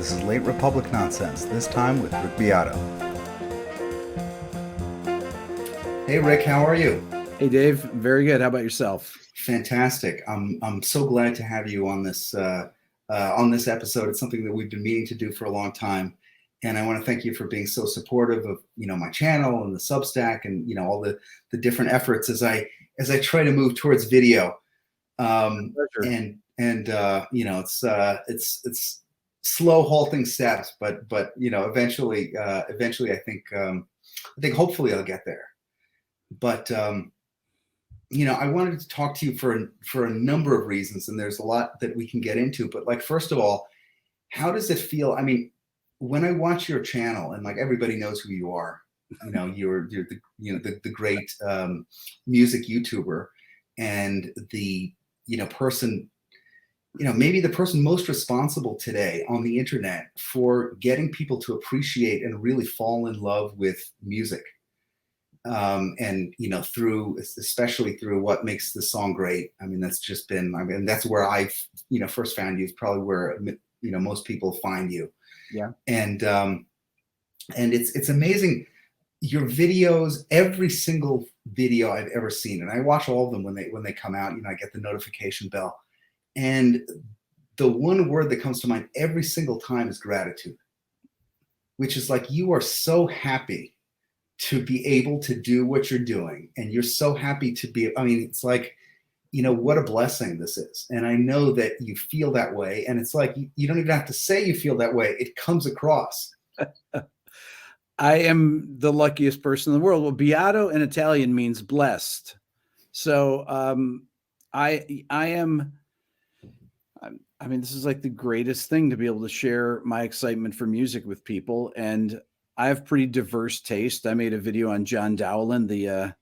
This is Late Republic Nonsense, this time with Rick Beato. Hey Rick, how are you? Hey Dave, very good. How about yourself? Fantastic. I'm so glad to have you on this episode. It's something that we've been meaning to do for a long time, and I want to thank you for being so supportive of my channel and the Substack and all the different efforts as I try to move towards video. It's slow halting steps, but eventually I think hopefully I'll get there. But I wanted to talk to you for a number of reasons, and there's a lot that we can get into. But first of all, how does it feel? I mean, when I watch your channel, and everybody knows who you are, you're the great music YouTuber, and the person, maybe the person most responsible today on the internet for getting people to appreciate and really fall in love with music. Especially through what makes the song great. I mean, that's where I first found you. It's probably where most people find you. Yeah. And it's amazing. Your videos, every single video I've ever seen, and I watch all of them when they come out. I get the notification bell, and the one word that comes to mind every single time is gratitude, which is you are so happy to be able to do what you're doing, and you're so happy to be. I mean, it's what a blessing this is, and I know that you feel that way, and it's you don't even have to say you feel that way; it comes across. I am the luckiest person in the world. Well, Beato in Italian means blessed. So I am. I mean, this is the greatest thing to be able to share my excitement for music with people, and I have pretty diverse taste. I made a video on John Dowland. I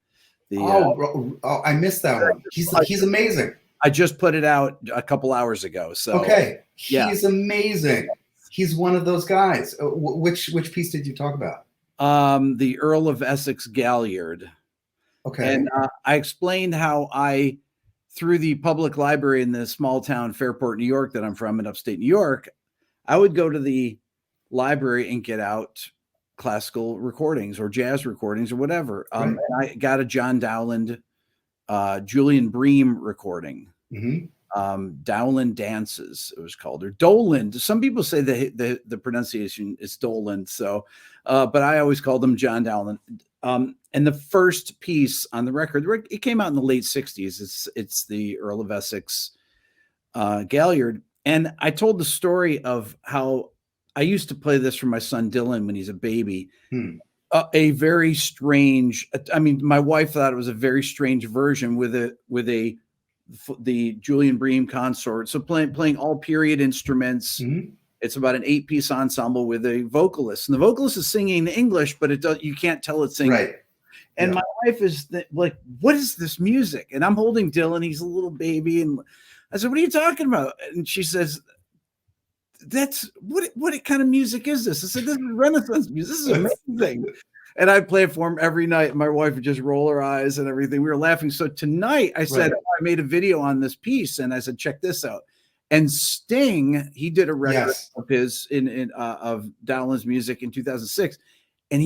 missed that one. He's amazing. I just put it out a couple hours ago. So okay, he's amazing. He's one of those guys. Which piece did you talk about? The Earl of Essex Galliard. Okay. And I explained how through the public library in the small town Fairport, New York, that I'm from in upstate New York, I would go to the library and get out classical recordings or jazz recordings or whatever. Right. And I got a John Dowland, Julian Bream recording. Mm-hmm. Dowland Dances, it was called, or Dowland. Some people say the pronunciation is Dowland. So, but I always called them John Dowland. And the first piece on the record, it came out in the late 60s. It's the Earl of Essex Galliard. And I told the story of how I used to play this for my son Dylan when he's a baby. A very strange. I mean, my wife thought it was a very strange version with the Julian Bream consort. So playing all period instruments. Mm-hmm. It's about an 8-piece ensemble with a vocalist, and the vocalist is singing in English, but you can't tell it's singing. Right. And my wife is what is this music? And I'm holding Dylan. He's a little baby, and I said, "What are you talking about?" And she says, "That's what kind of music is this?" I said, "This is Renaissance music. This is amazing." And I play it for him every night. My wife would just roll her eyes and everything. We were laughing. So tonight I said, I made a video on this piece, and I said, check this out. And Sting, he did a record of his of Dowland's music in 2006. And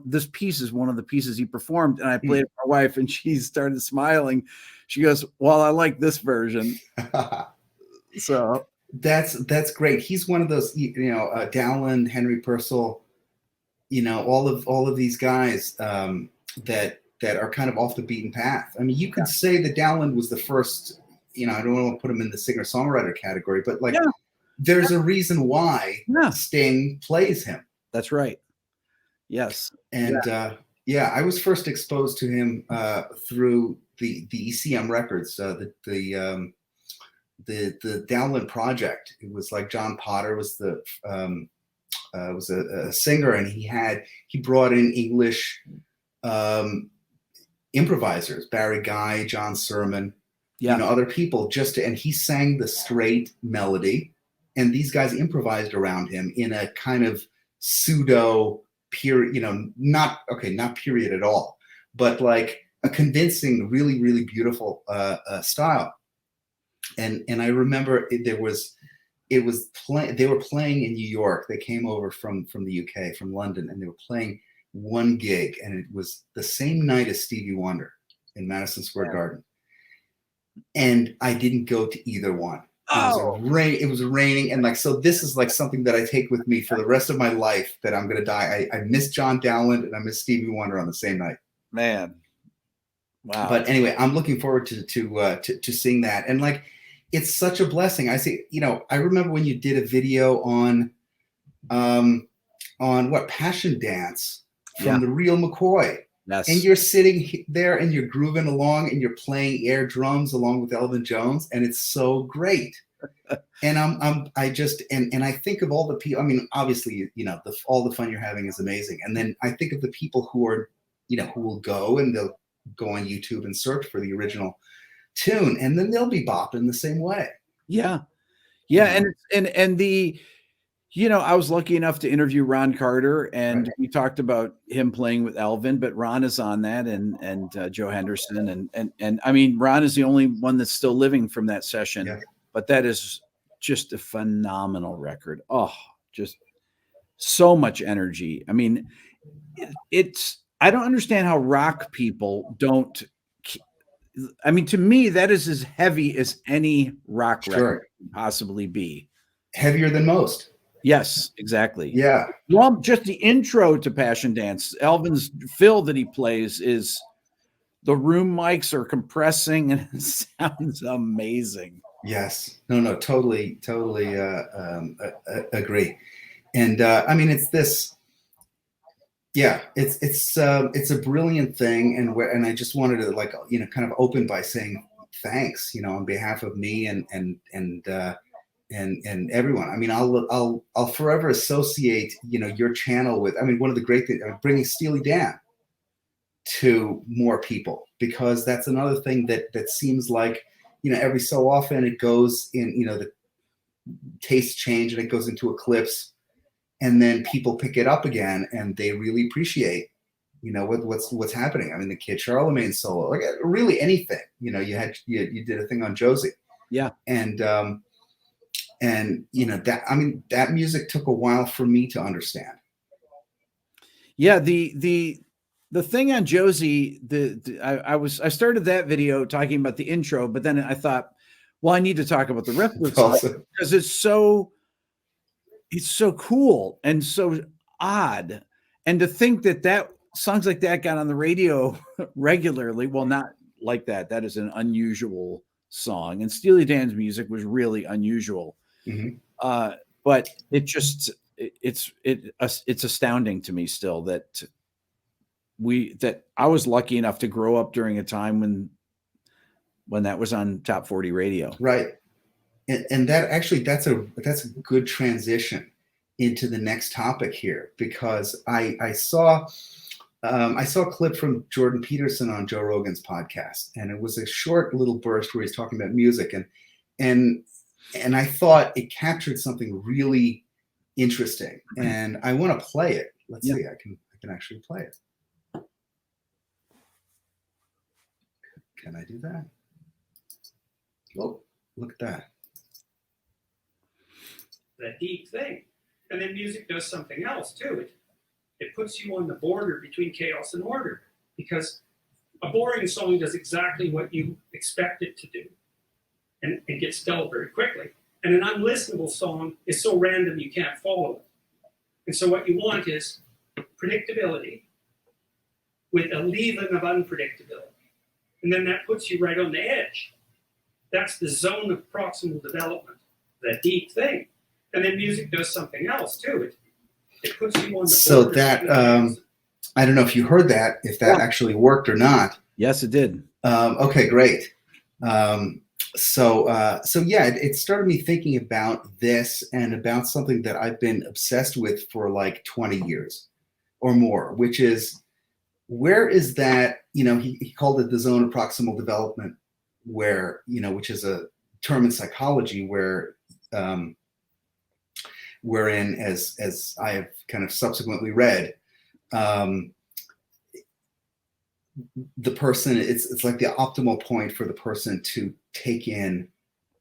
this piece is one of the pieces he performed. And I played it for my wife, and she started smiling. She goes, "Well, I like this version." So that's great. He's one of those, Dowland, Henry Purcell, all of these guys that are kind of off the beaten path. I mean, you could say that Dowland was the first. I don't want to put him in the singer-songwriter category, but there's a reason why Sting plays him. That's right. Yes. And I was first exposed to him through the ECM records, the Dowland project. It was John Potter was was a singer, and he brought in English improvisers, Barry Guy, John Sermon, other people, and he sang the straight melody, and these guys improvised around him in a kind of pseudo period, not period at all, but a convincing, really, really beautiful style. And I remember there was they were playing in New York. They came over from the UK, from London, and they were playing one gig, and it was the same night as Stevie Wonder in Madison Square Garden. And I didn't go to either one. It was raining, and like, so this is like something that I take with me for the rest of my life, that I'm gonna die. I miss John Dowland and I miss Stevie Wonder on the same night. Man, wow. But anyway, I'm looking forward to seeing that, and like, it's such a blessing. I see, I remember when you did a video on what, Passion Dance from the Real McCoy. Yes. And you're sitting there and you're grooving along and you're playing air drums along with Elvin Jones, and it's so great. And I think of all the people. I mean, obviously, all the fun you're having is amazing. And then I think of the people who are, who will go and they'll go on YouTube and search for the original tune, and then they'll be bopping the same way. Yeah. And the, I was lucky enough to interview Ron Carter, and we talked about him playing with Elvin, but Ron is on that, and Joe Henderson, and I mean, Ron is the only one that's still living from that session, but that is just a phenomenal record. Oh, just so much energy. I mean, I don't understand how rock people don't. I mean, to me, that is as heavy as any rock record can possibly be. Heavier than most. Yes, exactly. Yeah. Well, just the intro to Passion Dance, Elvin's fill that he plays, is the room mics are compressing and it sounds amazing. Yes. No, totally agree. And I mean, it's this. Yeah, it's a brilliant thing, and I just wanted to, like, kind of open by saying thanks, on behalf of me and everyone. I mean, I'll forever associate, your channel with, I mean, one of the great things, bringing Steely Dan to more people, because that's another thing that seems like, every so often it goes in, the tastes change and it goes into eclipse, and then people pick it up again and they really appreciate, what's happening. I mean, the Kid Charlemagne solo, like, really anything, you did a thing on Josie. Yeah. And that, I mean, that music took a while for me to understand. Yeah. The thing on Josie, I started that video talking about the intro, but then I thought, well, I need to talk about the riff because it's so cool and so odd. And to think that songs like that got on the radio regularly, well, not like that. That is an unusual song. And Steely Dan's music was really unusual. Mm-hmm. But it's astounding to me still that I was lucky enough to grow up during a time when that was on Top 40 radio. Right. And that actually, that's a good transition into the next topic here, because I saw a clip from Jordan Peterson on Joe Rogan's podcast, and it was a short little burst where he's talking about music, and I thought it captured something really interesting, and I want to play it. Let's see, I can actually play it. Can I do that? Oh, look at that. That deep thing. And then music does something else too. It puts you on the border between chaos and order, because a boring song does exactly what you expect it to do and gets dull very quickly. And an unlistenable song is so random you can't follow it. And so what you want is predictability with a leaven of unpredictability. And then that puts you right on the edge. That's the zone of proximal development, that deep thing. And then music does something else too. It puts you on the so that I don't know if you heard that, if that actually worked or not. Yes, it did. Okay, great. So yeah, it started me thinking about this and about something that I've been obsessed with for like 20 years or more, which is, where is that, he called it the zone of proximal development, where, which is a term in psychology where, wherein, as I have kind of subsequently read, the person, it's like the optimal point for the person to take in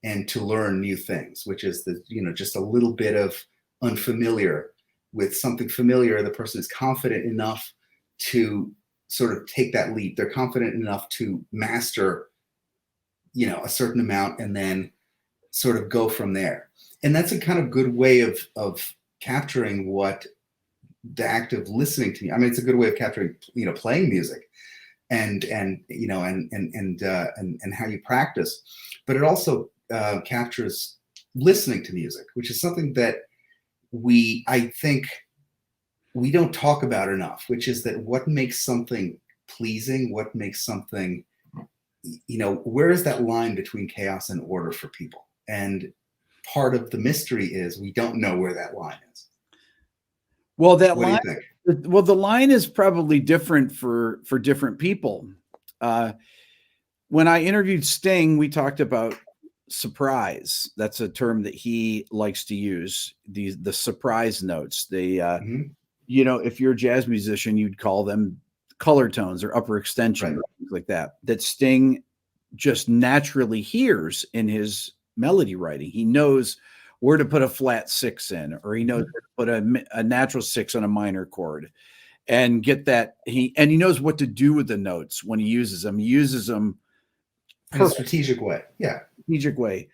and to learn new things, which is just a little bit of unfamiliar with something familiar. The person is confident enough to sort of take that leap. They're confident enough to master, a certain amount and then sort of go from there. And that's a kind of good way of capturing what the act of listening to me. I mean, it's a good way of capturing, playing music and how you practice, but it also captures listening to music, which is something that I think we don't talk about enough, which is that what makes something pleasing, what makes something, where is that line between chaos and order for people? And part of the mystery is we don't know where that line is. Well, that What line, do you think? well, the line is probably different for different people. When I interviewed Sting, we talked about surprise. That's a term that he likes to use. The surprise notes. If you're a jazz musician, you'd call them color tones or upper extension, or things like that. That Sting just naturally hears in his melody writing. He knows where to put a flat 6 in, or he knows where to put a natural 6 on a minor chord, and get that. He knows what to do with the notes when he uses them. He uses them in a strategic way. Yeah. Strategic way.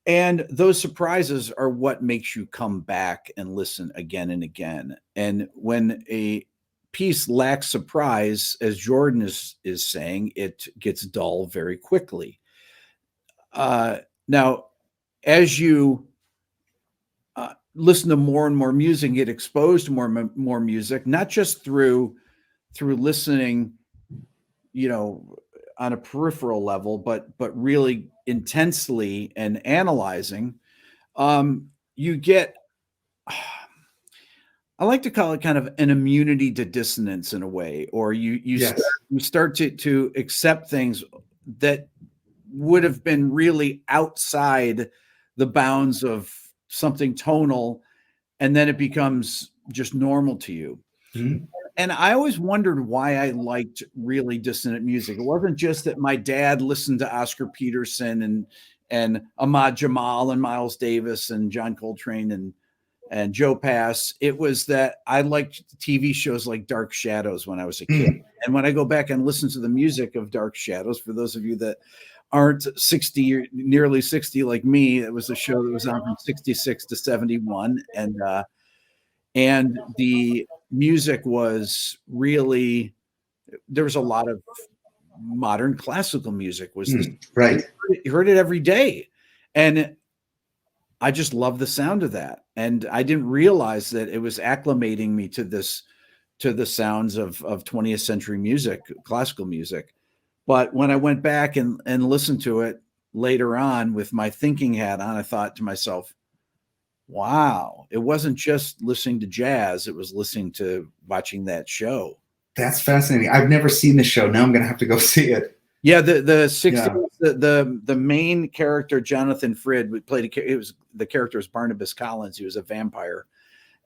And those surprises are what makes you come back and listen again and again. And when a piece lacks surprise, as Jordan is saying, it gets dull very quickly. Now, as you listen to more and more music, get exposed to more music, not just through listening, on a peripheral level, but really intensely and analyzing, you get, I like to call it kind of an immunity to dissonance in a way, or you start to accept things that would have been really outside the bounds of something tonal, and then it becomes just normal to you. Mm-hmm. And I always wondered why I liked really dissonant music. It wasn't just that my dad listened to Oscar Peterson and Ahmad Jamal and Miles Davis and John Coltrane and Joe Pass. It was that I liked TV shows like Dark Shadows when I was a kid. And when I go back and listen to the music of Dark Shadows, for those of you that aren't 60 or nearly 60 like me, it was a show that was on from 66 to 71. And the music was really, there was a lot of modern classical music was right. You heard it every day. And I just love the sound of that. And I didn't realize that it was acclimating me to the sounds of 20th century music, classical music. But when I went back and listened to it later on with my thinking hat on, I thought to myself, wow, it wasn't just listening to jazz. It was watching that show. That's fascinating. I've never seen the show. Now I'm going to have to go see it. Yeah. The 60s, the main character, Jonathan Frid, the character was Barnabas Collins. He was a vampire,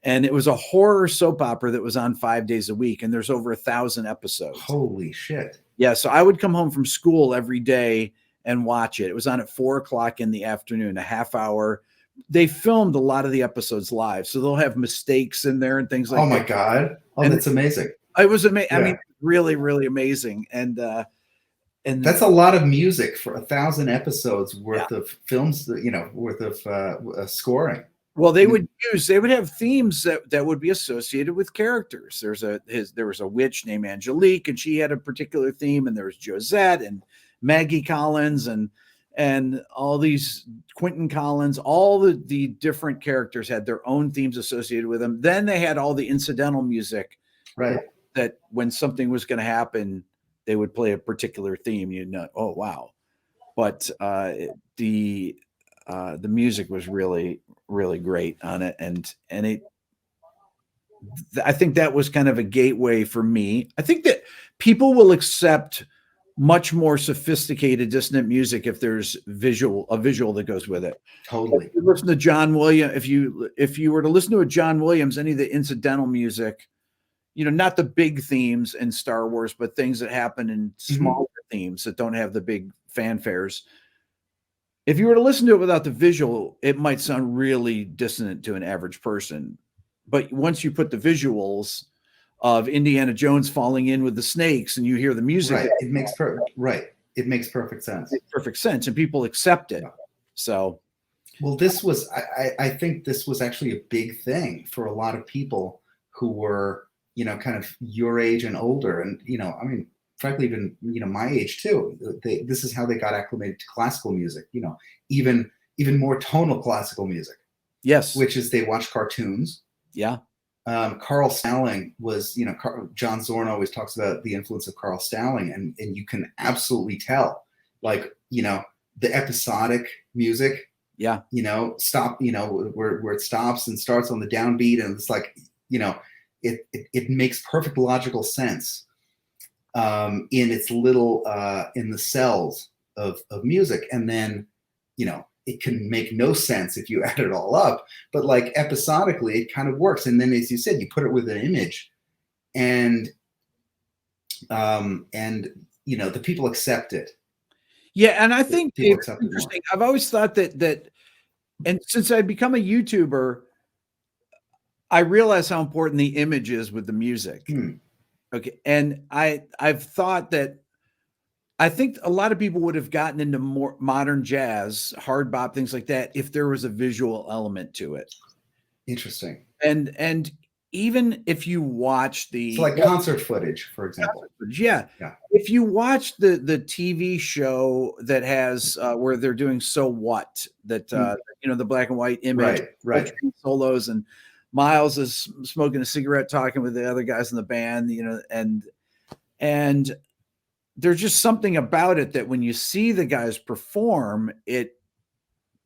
and it was a horror soap opera that was on 5 days a week. And there's over 1,000 episodes. Holy shit. Yeah. So I would come home from school every day and watch it. It was on at 4:00 in the afternoon, a half hour. They filmed a lot of the episodes live, so they'll have mistakes in there and things like that. Oh my God. Oh, that's amazing. It was amazing. Yeah. I mean, really, really amazing. And that's a lot of music for 1,000 episodes worth of films, worth of scoring. Well, they would have themes that would be associated with characters. There was a witch named Angelique, and she had a particular theme, and there was Josette and Maggie Collins and all these Quentin Collins, all the different characters had their own themes associated with them. Then they had all the incidental music, right? That when something was going to happen, they would play a particular theme. Oh wow! But the music was really, really great on it, and I think that was kind of a gateway for me. I think that people will accept much more sophisticated dissonant music if there's a visual that goes with it. Totally. If you listen to John Williams, if you were to listen to a John Williams, any of the incidental music, not the big themes in Star Wars, but things that happen in smaller themes that don't have the big fanfares, if you were to listen to it without the visual, it might sound really dissonant to an average person. But once you put the visuals of Indiana Jones falling in with the snakes and you hear the music, right. It makes perfect sense. It makes perfect sense, and people accept it. Yeah. So, well, this was, I think this was actually a big thing for a lot of people who were, you know, kind of your age and older. And, you know, I mean, frankly, even, you know, my age too. This is how they got acclimated to classical music, you know, even more tonal classical music. yes. Which is they watch cartoons. Yeah. Carl Stalling was, you know, John Zorn always talks about the influence of Carl Stalling, and you can absolutely tell, like, you know, the episodic music, Yeah. you know, stop, you know, where it stops and starts on the downbeat, and it's like, you know, it makes perfect logical sense in its little in the cells of music, and then, you know, it can make no sense if you add it all up, but like episodically it kind of works. And then, as you said, you put it with an image, and you know, the people accept it. Yeah, and I think People it's accept it more. interesting. I've always thought that, and since I've become a YouTuber, I realize how important the image is with the music. Okay, and I've thought that I think a lot of people would have gotten into more modern jazz, hard bop, things like that, if there was a visual element to it. Interesting. And even if you watch the So like concert footage, for example. Yeah. If you watch the TV show that has where they're doing So What, that you know, the black and white image, right. solos, and Miles is smoking a cigarette, talking with the other guys in the band, you know, and there's just something about it that when you see the guys perform,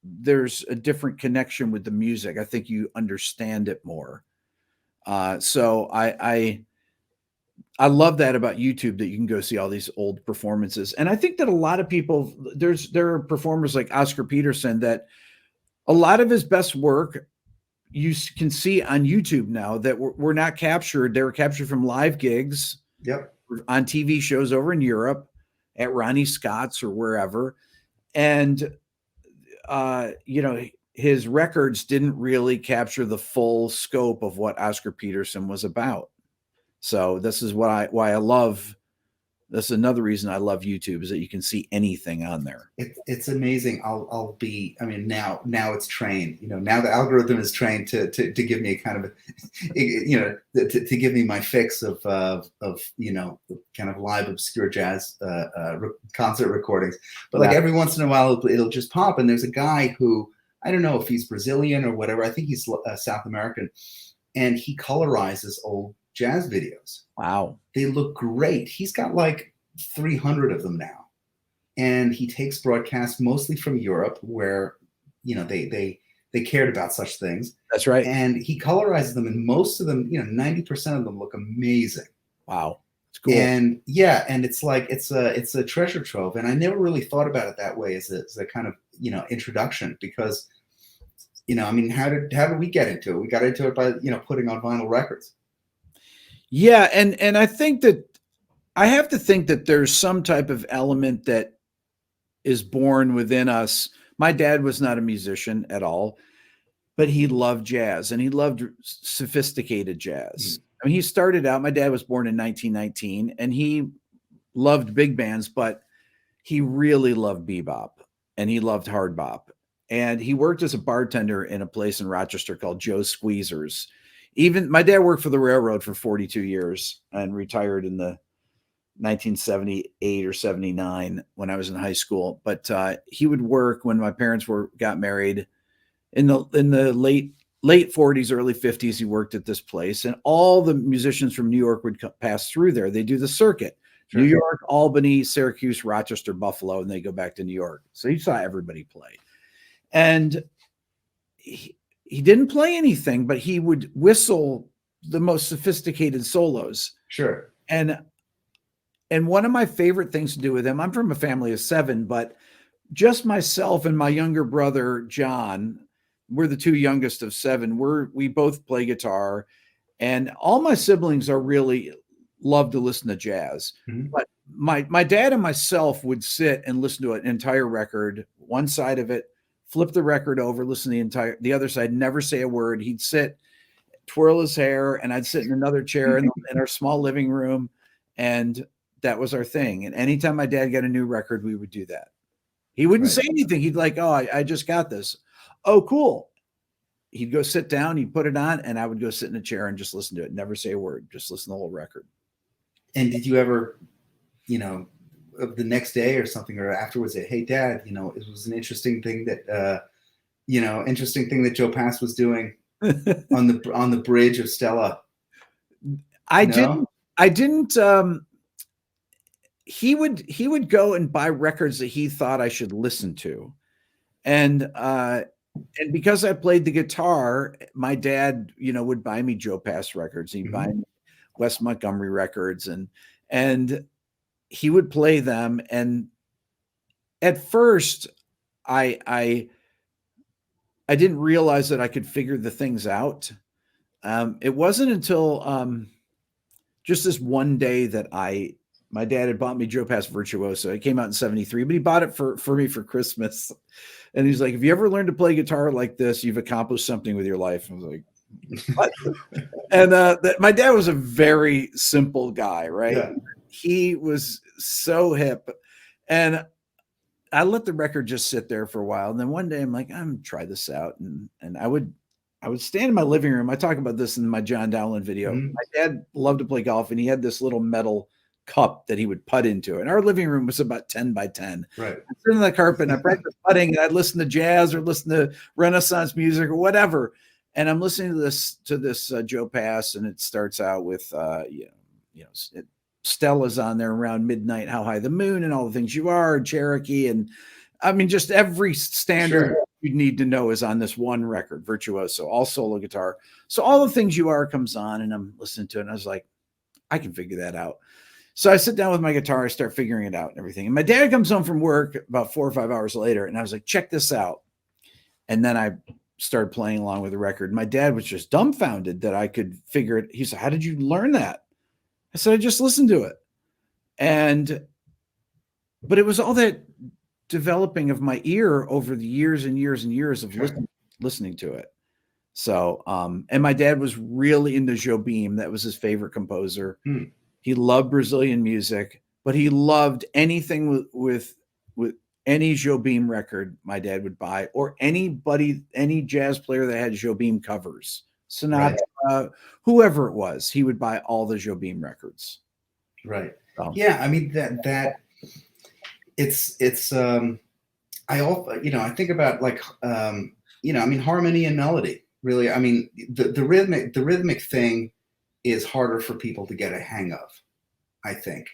there's a different connection with the music. I think you understand it more. So I love that about YouTube, that you can go see all these old performances. And I think that a lot of people, there are performers like Oscar Peterson that a lot of his best work you can see on YouTube now that were not captured. They were captured from live gigs. Yep. On TV shows over in Europe at Ronnie Scott's or wherever. And, you know, his records didn't really capture the full scope of what Oscar Peterson was about. So this is why I love, that's another reason I love YouTube, is that you can see anything on there. It's amazing. I mean, now it's trained, you know, now the algorithm is trained to give me a kind of, you know, to give me my fix of, you know, kind of live obscure jazz concert recordings. But like every once in a while it'll just pop. And there's a guy who, I don't know if he's Brazilian or whatever. I think he's South American, and he colorizes old jazz videos. Wow. They look great. He's got like 300 of them now. And he takes broadcasts mostly from Europe, where, you know, they cared about such things. That's right. And he colorizes them, and most of them, you know, 90% of them look amazing. Wow. It's cool. And yeah, and it's like it's a treasure trove. And I never really thought about it that way as a kind of, you know, introduction, because, you know, I mean, how did we get into it? We got into it by, you know, putting on vinyl records. Yeah, and I think that I have to think that there's some type of element that is born within us. My dad was not a musician at all, but he loved jazz, and he loved sophisticated jazz. I mean, he started out, my dad was born in 1919, and he loved big bands, but he really loved bebop, and he loved hard bop. And he worked as a bartender in a place in Rochester called Joe's Squeezers. Even my dad worked for the railroad for 42 years and retired in the 1978 or 79 when I was in high school. But he would work when my parents got married in the late 40s, early 50s. He worked at this place, and all the musicians from New York would pass through there. They do the circuit. Sure. New York, Albany, Syracuse, Rochester, Buffalo, and they go back to New York. So he saw everybody play. And he didn't play anything, but he would whistle the most sophisticated solos. Sure. And one of my favorite things to do with him, I'm from a family of 7, but just myself and my younger brother, John, we're the 2 youngest of 7. We both play guitar, and all my siblings are really love to listen to jazz. Mm-hmm. But my dad and myself would sit and listen to an entire record one side of it, flip the record over, listen to the other side, never say a word. He'd sit, twirl his hair, and I'd sit in another chair in our small living room. And that was our thing. And anytime my dad got a new record, we would do that. He wouldn't say anything. He'd like, oh, I just got this. Oh, cool. He'd go sit down, he'd put it on, and I would go sit in a chair and just listen to it. Never say a word, just listen to the whole record. And did you ever, the next day or something, or afterwards say, hey, Dad, it was an interesting thing that, Joe Pass was doing on the bridge of Stella? I didn't. He would go and buy records that he thought I should listen to. And because I played the guitar, my dad, would buy me Joe Pass records. He'd buy me Wes Montgomery records, and he would play them. And at first I didn't realize that I could figure the things out. It wasn't until just this one day that my dad had bought me Joe Pass Virtuoso. It came out in 73, but he bought it for me for Christmas. And he's like, if you ever learn to play guitar like this, you've accomplished something with your life. I was like, what? And my dad was a very simple guy, right? Yeah. He was so hip. And I let the record just sit there for a while. And then one day I'm like, I'm gonna try this out. And I would stand in my living room. I talk about this in my John Dowland video. My dad loved to play golf, and he had this little metal cup that he would putt into. And our living room was about 10 by 10. Right. I'd sit on the carpet and I practice putting, and I'd listen to jazz or listen to Renaissance music or whatever. And I'm listening to this Joe Pass, and it starts out with Stella's on there around midnight, How High the Moon, and All the Things You Are, Cherokee, and I mean just every standard you need to know is on this one record, Virtuoso, all solo guitar. So All the Things You Are comes on, and I'm listening to it, and I was like, I can figure that out. So I sit down with my guitar, I start figuring it out and everything. And my dad comes home from work about 4 or 5 hours later, and I was like, check this out. And then I started playing along with the record. My dad was just dumbfounded that I could figure it. He said, how did you learn that? I said, I just listened to it. But it was all that developing of my ear over the years and years and years of listening to it. So, and my dad was really into Jobim. That was his favorite composer. He loved Brazilian music, but he loved anything with any Jobim record my dad would buy, or any jazz player that had Jobim covers, Sinatra, whoever it was, he would buy all the Jobim records. Right. So. Yeah. I mean, that it's I think about harmony and melody, really. I mean, the rhythmic thing is harder for people to get a hang of, I think.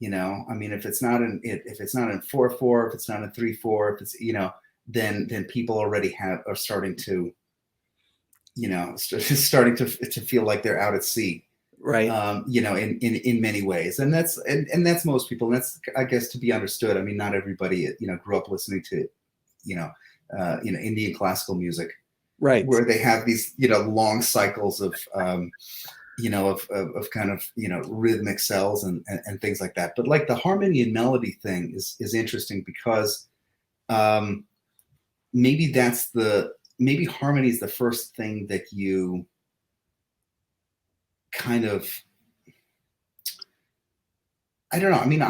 I mean, if it's not in 4/4, if it's not in 3/4, if it's then people already are starting to feel like they're out at sea, right? In many ways, and that's most people. And that's, I guess, to be understood. I mean, not everybody grew up listening to Indian classical music, right? Where they have these long cycles of kind of rhythmic cells and things like that. But like the harmony and melody thing is interesting because maybe harmony is the first thing that you kind of, I don't know. I mean,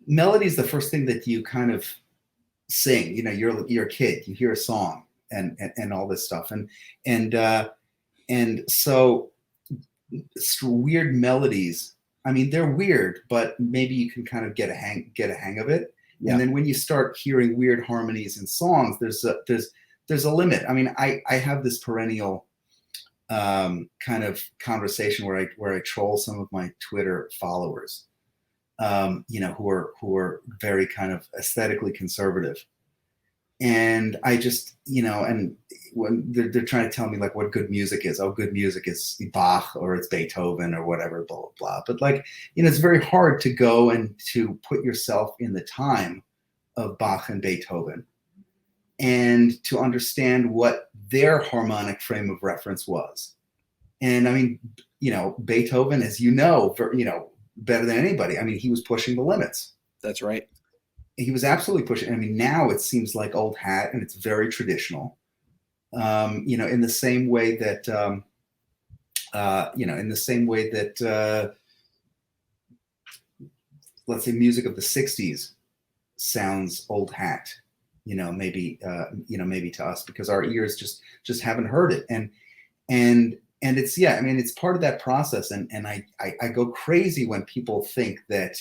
melody is the first thing that you kind of sing. You're a kid, you hear a song and all this stuff, and so weird melodies. I mean, they're weird, but maybe you can kind of get a hang of it. Yeah. And then when you start hearing weird harmonies in songs, there's a limit. I mean, I have this perennial kind of conversation where I troll some of my Twitter followers, who are very kind of aesthetically conservative. And I just, and when they're trying to tell me like what good music is, good music is Bach or it's Beethoven or whatever, blah, blah, blah. But like, it's very hard to go and to put yourself in the time of Bach and Beethoven and to understand what their harmonic frame of reference was. And I mean, Beethoven, as better than anybody, I mean, he was pushing the limits. That's right. he was absolutely pushing. I mean, now it seems like old hat, and it's very traditional. You know, in the same way that let's say music of the '60s sounds old hat. You know, maybe to us, because our ears just haven't heard it, and it's, yeah, I mean, it's part of that process, and I go crazy when people think that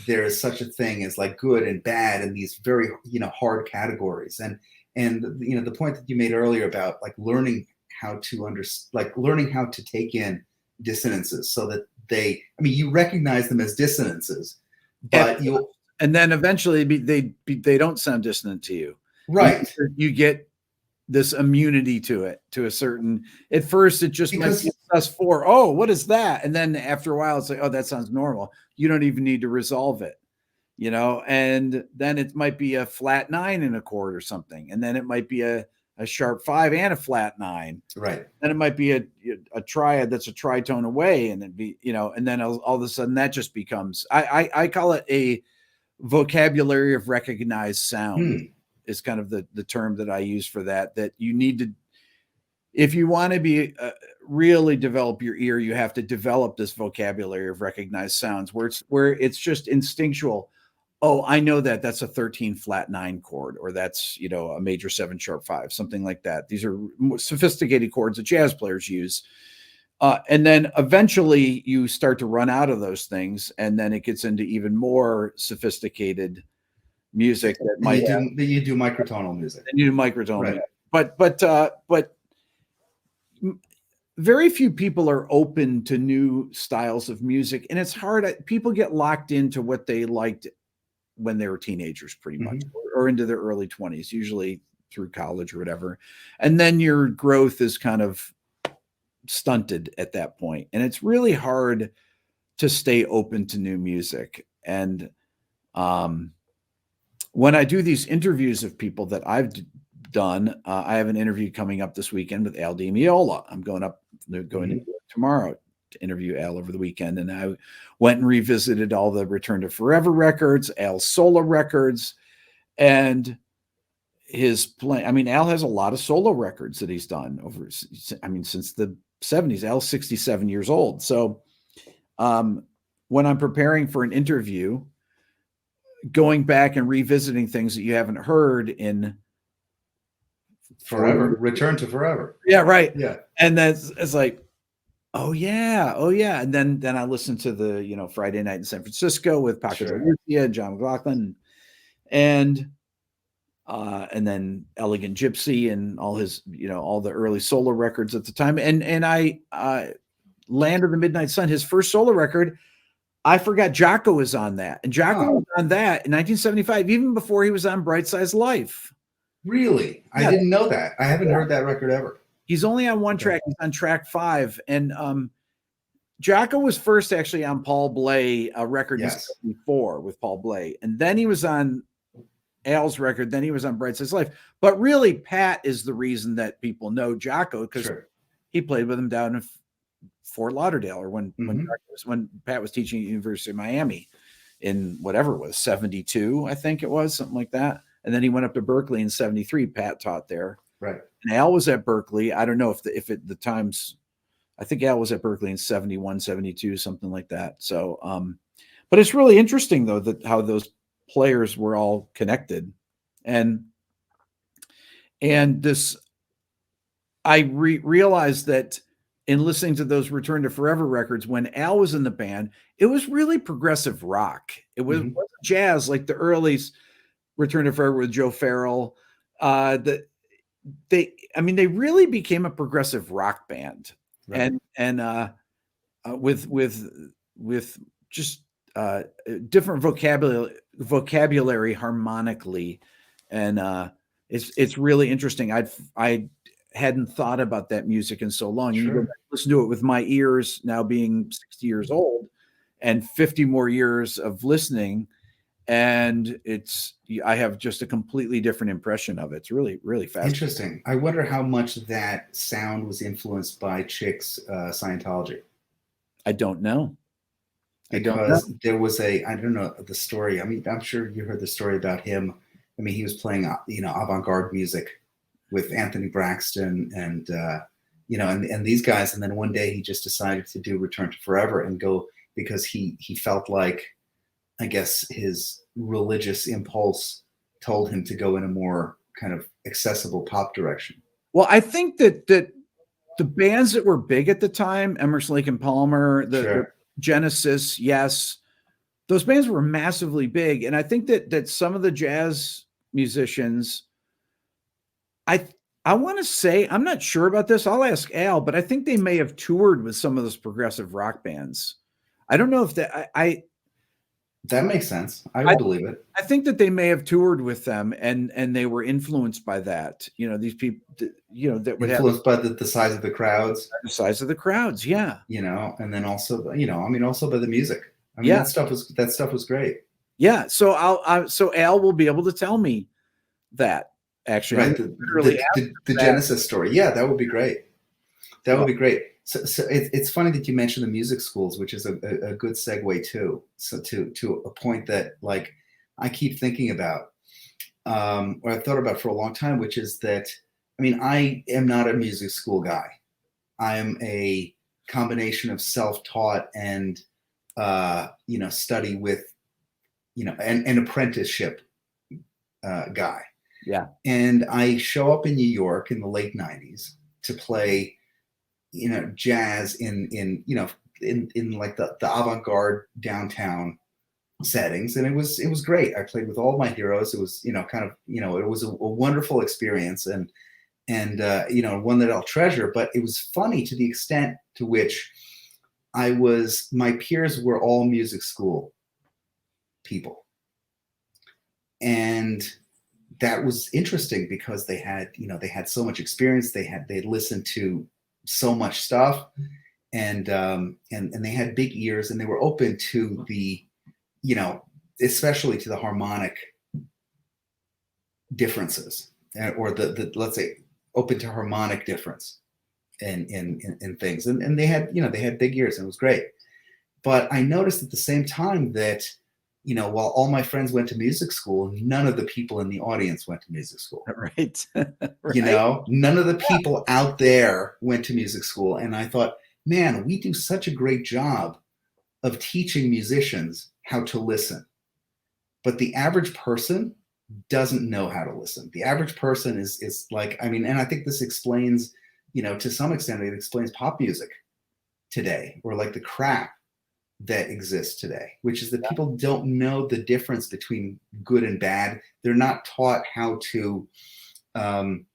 there is such a thing as like good and bad in these very, you know, hard categories, and you know, the point that you made earlier about like learning how to take in dissonances, so that you recognize them as dissonances, but and then eventually they don't sound dissonant to you. Right. You get this immunity to it, to a certain, at first it just might be +4. Oh, what is that? And then after a while it's like, oh, that sounds normal. You don't even need to resolve it, you know? And then it might be a flat 9 in a chord or something. And then it might be a sharp 5 and a flat 9. Right. Then it might be a triad that's a tritone away. And it'd be, you know, and then all of a sudden that just becomes, I call it a vocabulary of recognized sound. Is kind of the term that I use for that you need to, if you want to be really develop your ear, you have to develop this vocabulary of recognized sounds where it's just instinctual. Oh, I know that's a 13 flat 9 chord, or that's, you know, a major 7 sharp 5, something like that. These are more sophisticated chords that jazz players use. And then eventually you start to run out of those things, and then it gets into even more sophisticated music that you do microtonal music. And you do microtonal right. music. But very few people are open to new styles of music, and it's hard. People get locked into what they liked when they were teenagers, pretty much, or into their early 20s, usually through college or whatever. And then your growth is kind of stunted at that point, and it's really hard to stay open to new music. And when I do these interviews of people that I've done, I have an interview coming up this weekend with Al Meola. I'm going to tomorrow to interview Al over the weekend. And I went and revisited all the Return to Forever records, Al's solo records, and his play. I mean, Al has a lot of solo records that he's done since the 70s. Al's 67 years old. So when I'm preparing for an interview, going back and revisiting things that you haven't heard in forever, Return to Forever. Yeah, right. Yeah. And it's like, oh yeah. And then I listened to the, you know, Friday Night in San Francisco with Paco de Lucia and John McLaughlin, and then Elegant Gypsy and all his, you know, all the early solo records at the time. And I Land of the Midnight Sun, his first solo record, I forgot Jocko was on that. And Jocko was on that in 1975, even before he was on Bright Size Life. Really? Yeah. I didn't know that. I haven't heard that record ever. He's only on one track. He's on track 5. And Jocko was first actually on Paul Bley, a record in 74 with Paul Bley. And then he was on Al's record. Then he was on Bright Size Life. But really, Pat is the reason that people know Jocko, because he played with him down in Fort Lauderdale, or when Pat was teaching at the University of Miami in whatever it was, 72, I think it was, something like that. And then he went up to Berkeley in 73. Pat taught there. Right. And Al was at Berkeley. I don't know if the times, I think Al was at Berkeley in 71, 72, something like that. So, but it's really interesting though, that how those players were all connected. And this, I realized that in listening to those Return to Forever records, when Al was in the band, it was really progressive rock. It wasn't jazz like the early Return to Forever with Joe Farrell. They really became a progressive rock band, and with just different vocabulary harmonically, and it's really interesting. I hadn't thought about that music in so long. You go back, listen to it with my ears now being 60 years old and 50 more years of listening, and I have just a completely different impression of it. It's really, really fascinating. Interesting. I wonder how much that sound was influenced by Chick's Scientology. I don't know. I don't know. because there was I don't know the story. I mean, I'm sure you heard the story about him. I mean, he was playing, avant-garde music with Anthony Braxton and, and these guys. And then one day he just decided to do Return to Forever and go, because he felt like, I guess his religious impulse told him to go in a more kind of accessible pop direction. Well, I think that the bands that were big at the time, Emerson, Lake and Palmer, the Genesis, yes, those bands were massively big. And I think that some of the jazz musicians, I want to say, I'm not sure about this. I'll ask Al, but I think they may have toured with some of those progressive rock bands. I don't know if that makes sense. I would believe it. I think that they may have toured with them and they were influenced by that. These people, that would influenced by the size of the crowds. The size of the crowds, yeah. And then also, also by the music. I mean, that stuff was great. Yeah. So so Al will be able to tell me that, actually. Right. The Genesis story. Yeah, that would be great. That would be great. So it's funny that you mentioned the music schools, which is a good segue too. So to a point that like I keep thinking about, or I've thought about for a long time, which is that, I mean, I am not a music school guy. I am a combination of self-taught and, study with, an apprenticeship guy. Yeah. And I show up in New York in the late 90s to play, jazz in like the avant-garde downtown settings. And it was great. I played with all my heroes. It was, it was a wonderful experience and one that I'll treasure. But it was funny to the extent to which my peers were all music school people. And that was interesting because they had so much experience. They listened to so much stuff and they had big ears and they were open to the, especially to the harmonic differences or the let's say open to harmonic difference in things. And they had big ears and it was great. But I noticed at the same time that, while all my friends went to music school, none of the people in the audience went to music school. Right. Right. None of the people out there went to music school. And I thought, man, we do such a great job of teaching musicians how to listen. But the average person doesn't know how to listen. The average person is like, I mean, and I think this explains, to some extent, it explains pop music today, or like the crap that exists today, which is that people don't know the difference between good and bad. They're not taught how to listen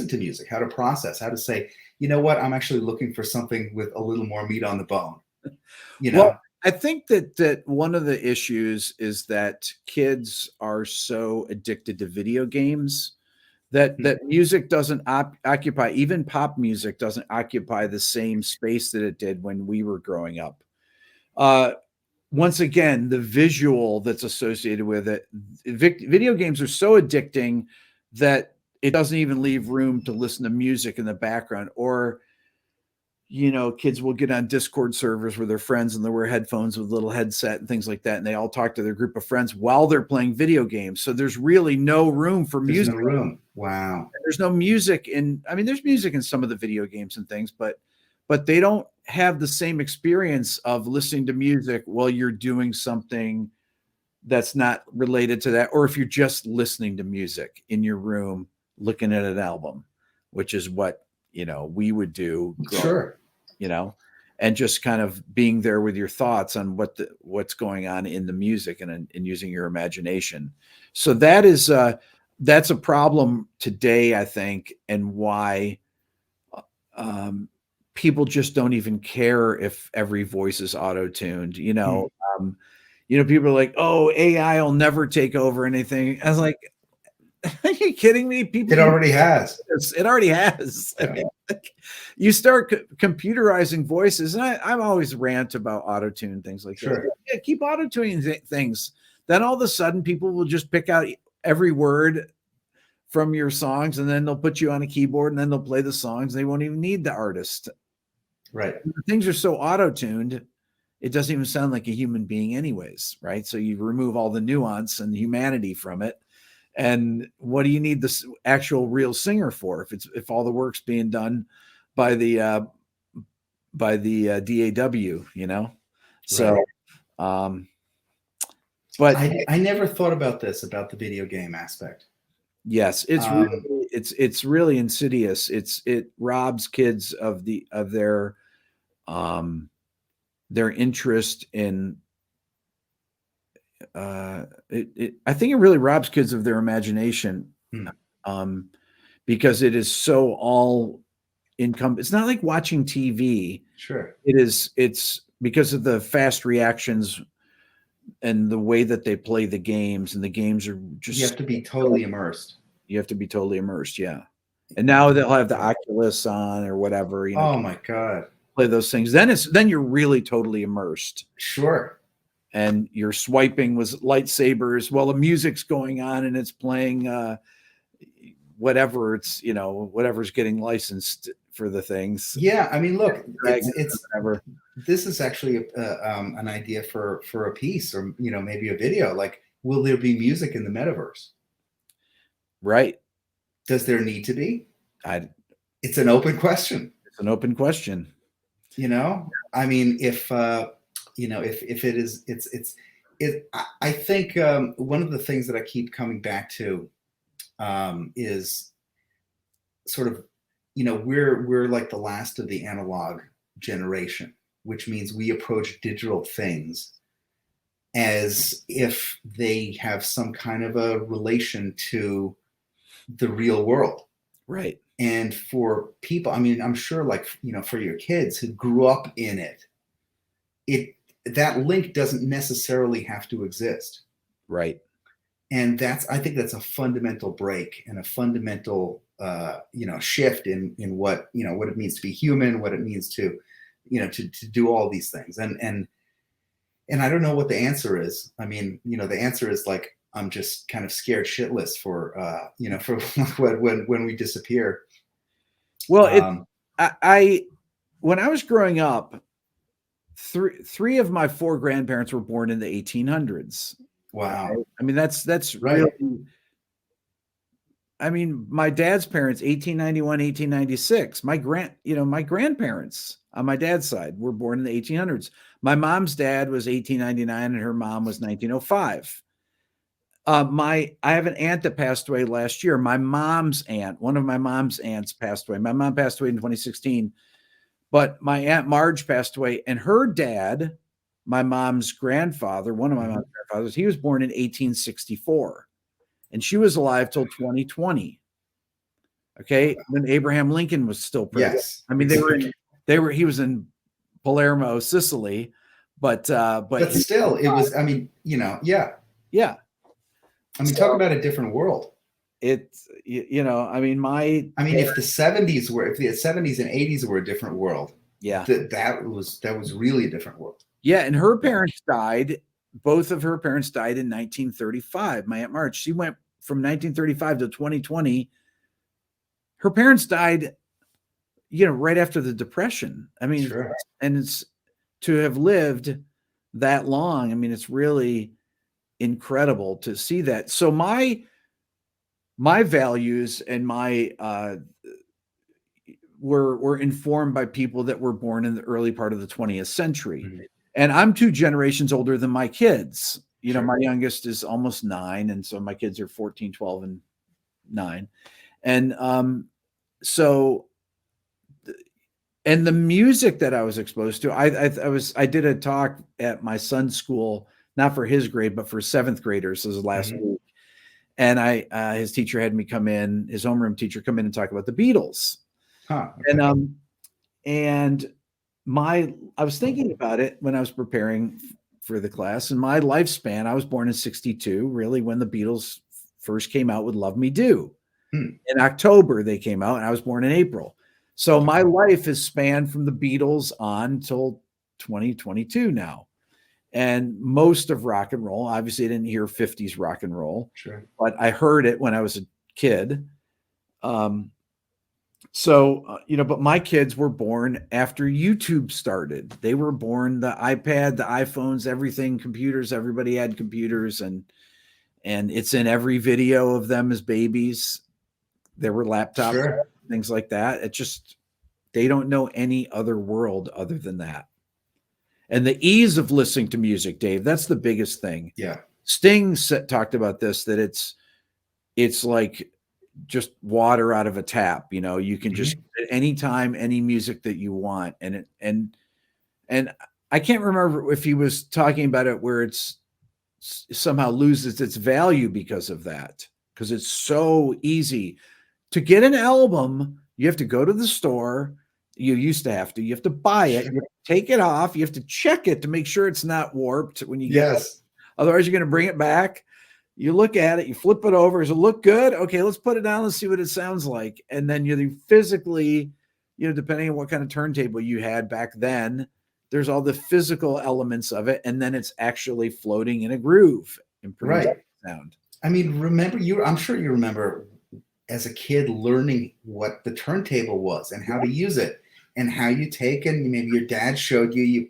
to music, how to process, how to say, you know what, I'm actually looking for something with a little more meat on the bone. Well, I think that one of the issues is that kids are so addicted to video games that music doesn't occupy, even pop music doesn't occupy the same space that it did when we were growing up. Once again, the visual that's associated with it, video games are so addicting that it doesn't even leave room to listen to music in the background. Or, kids will get on Discord servers with their friends and they wear headphones with a little headset and things like that. And they all talk to their group of friends while they're playing video games. So there's really no room for music. There's no room. Wow. There's no music there's music in some of the video games and things, but they don't have the same experience of listening to music while you're doing something that's not related to that. Or if you're just listening to music in your room, looking at an album, which is what, we would do. Sure. And just kind of being there with your thoughts on what's going on in the music and using your imagination. So that's a problem today, I think, and why people just don't even care if every voice is auto-tuned. People are like, oh, AI will never take over anything. I was like, are you kidding me? It already has. It already has. Yeah. I mean, you start computerizing voices, and I'm always rant about auto-tune, things like that. Yeah, keep auto-tuning things. Then all of a sudden, people will just pick out every word from your songs, and then they'll put you on a keyboard, and then they'll play the songs. They won't even need the artist. Right. Things are so auto-tuned, it doesn't even sound like a human being anyways, right? So you remove all the nuance and humanity from it. And what do you need this actual real singer for if all the work's being done by the DAW, you know? So Right. But I never thought about this, about the video game aspect. yes, it's really insidious. It robs kids of their interest in I think it really robs kids of their imagination. Because it is so all income. It's not like watching TV. Sure. It's because of the fast reactions and the way that they play the games, and the games are just, you have to be totally immersed. You have to be totally immersed. Yeah. And now they'll have the Oculus on or whatever, you know. Oh my God. Play those things. Then you're really totally immersed. Sure. And you're swiping with lightsabers while the music's going on and it's playing whatever it's, you know, whatever's getting licensed for the things. Yeah, I mean, look, it's whatever. This is actually an idea for a piece, or, you know, maybe a video. Like, will there be music in the metaverse? Right. Does there need to be? It's an open question. It's an open question. You know, I mean, if you know, if it is, I think one of the things that I keep coming back to is sort of, you know, we're like the last of the analog generation, which means we approach digital things as if they have some kind of a relation to the real world. Right. And for people, I mean, I'm sure, like, you know, for your kids who grew up in it, that link doesn't necessarily have to exist. Right. And I think that's a fundamental break and a fundamental, you know, shift in what, you know, what it means to be human, what it means to, you know, to do all these things. And I don't know what the answer is. I mean, you know, the answer is, like, I'm just kind of scared shitless for, you know, for when we disappear. Well, I when I was growing up, three of my four grandparents were born in the 1800s. Wow. Right? I mean, that's right. Really, I mean, my dad's parents, 1891, 1896. My grandparents on my dad's side were born in the 1800s. My mom's dad was 1899 and her mom was 1905. I have an aunt that passed away last year. My mom's aunt, one of my mom's aunts passed away. My mom passed away in 2016, but my Aunt Marge passed away, and her dad, my mom's grandfather, one of my mom's grandfathers, he was born in 1864, and she was alive till 2020. Okay. When Abraham Lincoln was still president. Yes. I mean, he was in Palermo, Sicily, but still, it was, I mean, you know, yeah. Yeah. I mean, talk about a different world. It's, you know, I mean, if the 70s and 80s were a different world, yeah, that was really a different world. Yeah. And her parents died. Both of her parents died in 1935. My Aunt Marge, she went from 1935 to 2020. Her parents died, you know, right after the Depression. I mean, sure. And it's to have lived that long. I mean, it's really incredible to see that. So my values and my were informed by people that were born in the early part of the 20th century. Mm-hmm. And I'm 2 generations older than my kids. You know, my youngest is almost 9, and so my kids are 14, 12, and 9. And so and the music that I was exposed to, I did a talk at my son's school, not for his grade, but for 7th graders. This was last week. And his teacher had me come in, his homeroom teacher come in and talk about the Beatles. Huh, okay. And I was thinking about it when I was preparing for the class, and my lifespan, I was born in 62, really when the Beatles first came out with Love Me Do. In October, they came out, and I was born in April. So my life is spanned from the Beatles on till 2022 now. And most of rock and roll, obviously I didn't hear 50s rock and roll, sure, but I heard it when I was a kid. So, but my kids were born after YouTube started. They were born the iPad, the iPhones, everything, computers, everybody had computers, and it's in every video of them as babies. There were laptops, Sure. things like that. It just, they don't know any other world other than that. And the ease of listening to music, Dave, that's the biggest thing. Yeah. Sting talked about this, that it's like just water out of a tap. You can just at any time, any music that you want. And I can't remember if he was talking about it where it's somehow loses its value because of that, because it's so easy to get an album. You have to go to the store. You used to have to buy it, you have to take it off, you have to check it to make sure it's not warped when you get it. Otherwise you're going to bring it back. You look at it, you flip it over. Does it look good? Okay, let's put it down. Let's see what it sounds like. And then you physically, depending on what kind of turntable you had back then, there's all the physical elements of it. And then it's actually floating in a groove and producing sound. I mean, I'm sure you remember as a kid learning what the turntable was and how to use it and how you take, and maybe your dad showed you, you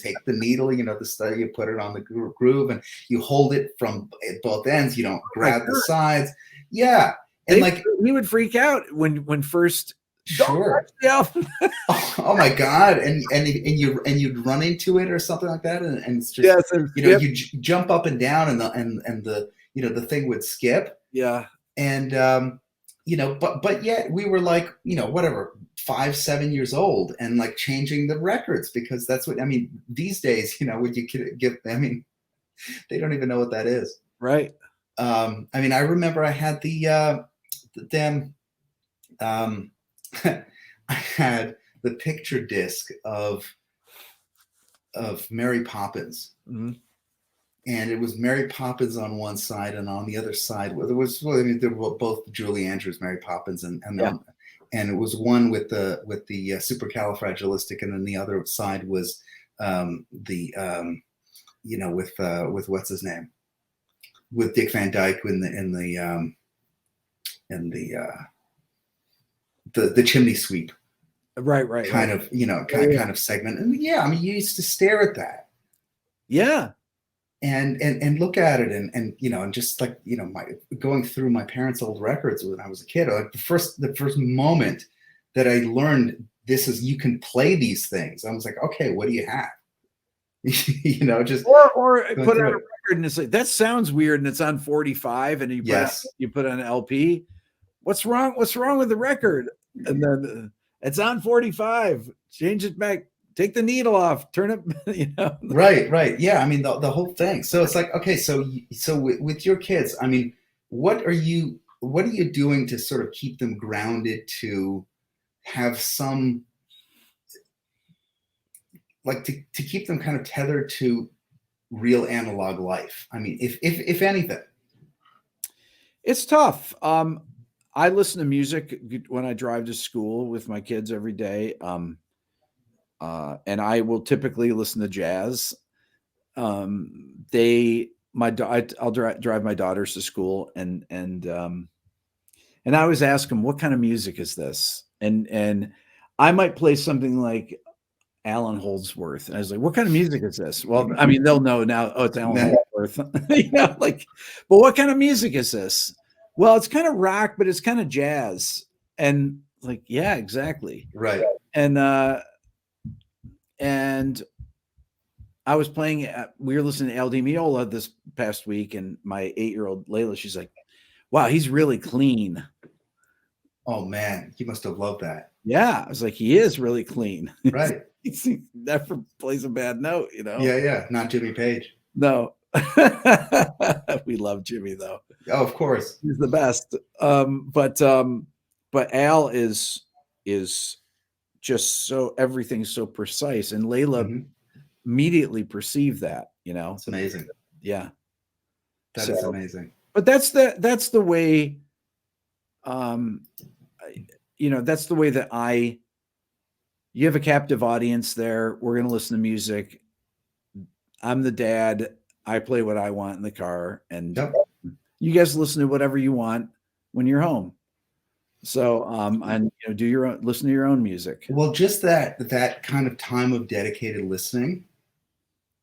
take the needle, the stuff, you put it on the groove and you hold it from both ends. You don't grab the sides. Yeah. And he would freak out when first. Sure. Oh my God. And you'd run into it or something like that. And it's just, you jump up and down and the thing would skip. Yeah. And, but yet we were like, whatever, 5-7 years old and like changing the records, because that's what, these days, would you give, they don't even know what that is. Right. I remember I had the damn, I had the picture disc of Mary Poppins. Mm-hmm. And it was Mary Poppins on one side, and on the other side, there were both Julie Andrews, Mary Poppins, and it was one with the supercalifragilistic, and then the other side was with what's his name, with Dick Van Dyke in the chimney sweep, right, kind of segment, and you used to stare at that. Yeah. And look at it and just like my going through my parents' old records when I was a kid, like the first moment that I learned this is you can play these things, I was like, okay, what do you have? Just or put on a record and it's like, that sounds weird, and it's on 45, and you put on an LP. What's wrong with the record? And then it's on 45. Change it back. Take the needle off, turn it, Right. Yeah. The whole thing. So it's like, okay, so with your kids, what are you doing to sort of keep them grounded, to have some, like to keep them kind of tethered to real analog life? If anything. It's tough. I listen to music when I drive to school with my kids every day. And I will typically listen to jazz. I'll drive my daughters to school, and I always ask them, what kind of music is this? And I might play something like Alan Holdsworth. And I was like, what kind of music is this? Well, they'll know now. Oh, it's Alan Holdsworth. But what kind of music is this? Well, it's kind of rock, but it's kind of jazz. And like, yeah, exactly. Right. And I was we were listening to LD Meola this past week, and my 8-year-old Layla, she's like, wow, he's really clean. Oh man, he must have loved that. Yeah. I was like, he is really clean. Right. He never plays a bad note, Yeah. Not Jimmy Page. No. We love Jimmy though. Oh, of course. He's the best. But Al is just so, everything's so precise, and Layla immediately perceived that, It's amazing. Yeah. That is amazing. But that's the way, that's the way that you have a captive audience there. We're going to listen to music. I'm the dad. I play what I want in the car, and you guys listen to whatever you want when you're home. So, and do your own, listen to your own music. Well, just that kind of time of dedicated listening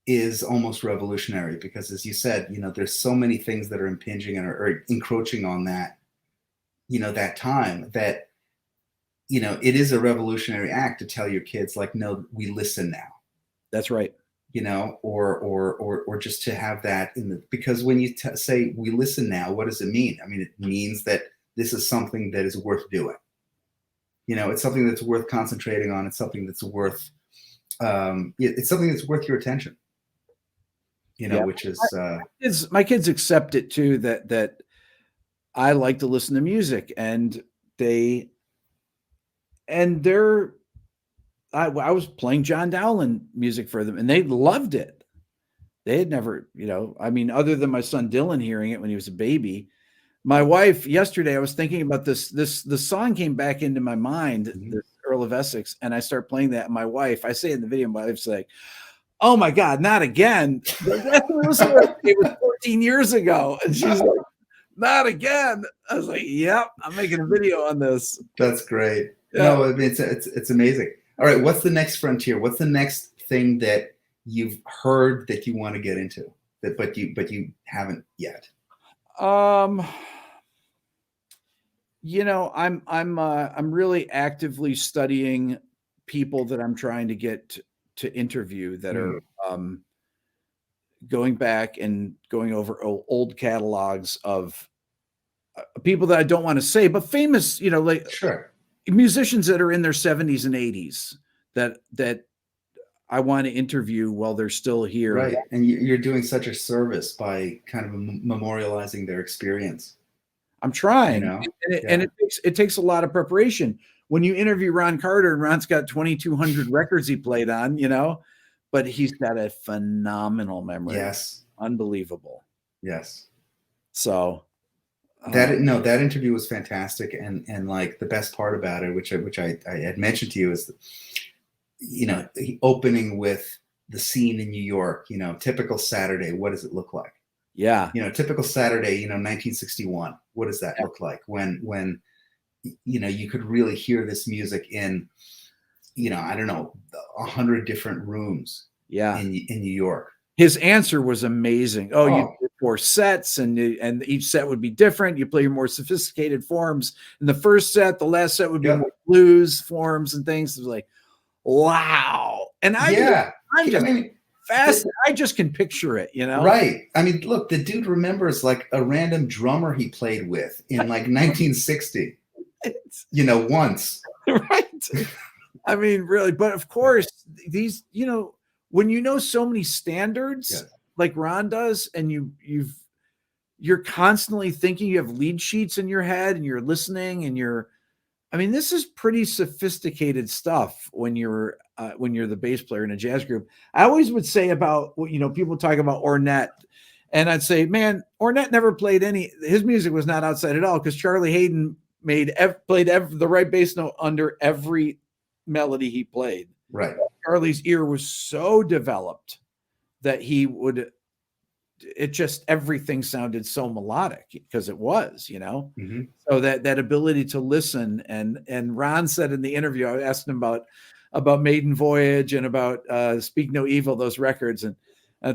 is almost revolutionary because, as you said, there's so many things that are impinging or encroaching on that, that time that, it is a revolutionary act to tell your kids, like, no, we listen now. That's right. Or just to have that because when you say we listen now, what does it mean? I mean, it means that this is something that is worth doing. It's something that's worth concentrating on. It's something that's worth, it's something that's worth your attention. Which is my kids accept it too, that I like to listen to music, and I was playing John Dowland music for them, and they loved it. They had never, other than my son Dylan hearing it when he was a baby. My wife, yesterday, I was thinking about this. The song came back into my mind, the Earl of Essex, and I start playing that. And my wife, I say in the video, my wife's like, "Oh my God, not again!" It was 14 years ago, and she's like, "Not again." I was like, "Yep, I'm making a video on this." That's great. Yeah. No, I mean, it's amazing. All right, what's the next frontier? What's the next thing that you've heard that you want to get into but you haven't yet? I'm really actively studying people that I'm trying to get to interview that are going back and going over old catalogs of people that I don't want to say, but famous, Sure, musicians that are in their 70s and 80s that I want to interview while they're still here. Right. And you're doing such a service by kind of memorializing their experience. I'm trying, and it takes a lot of preparation. When you interview Ron Carter, and Ron's got 2,200 records he played on, but he's got a phenomenal memory. Yes. Unbelievable. Yes. So that interview was fantastic. And like the best part about it, which I had mentioned to you, is, opening with the scene in New York, typical Saturday. What does it look like? Yeah. Typical Saturday, 1961. What does that look like when you could really hear this music in, I don't know, 100 different rooms. Yeah. In New York. His answer was amazing. You did 4 sets, and each set would be different. You play your more sophisticated forms in the first set. The last set would be more blues forms and things. It was like, wow. And I'm just fast. I just can picture it, Right. I mean, look, the dude remembers like a random drummer he played with in like 1960. Once. Right. I mean, really. But of course, these, when so many standards like Ron does, and you're constantly thinking, you have lead sheets in your head, and you're listening, and this is pretty sophisticated stuff when you're the bass player in a jazz group. I always would say about, people talk about Ornette, and I'd say, man, Ornette never played his music was not outside at all, because Charlie Haden played the right bass note under every melody he played. Right. Charlie's ear was so developed that everything sounded so melodic, because it was, Mm-hmm. So that ability to listen. And Ron said in the interview, I asked him about Maiden Voyage and about Speak No Evil, those records, and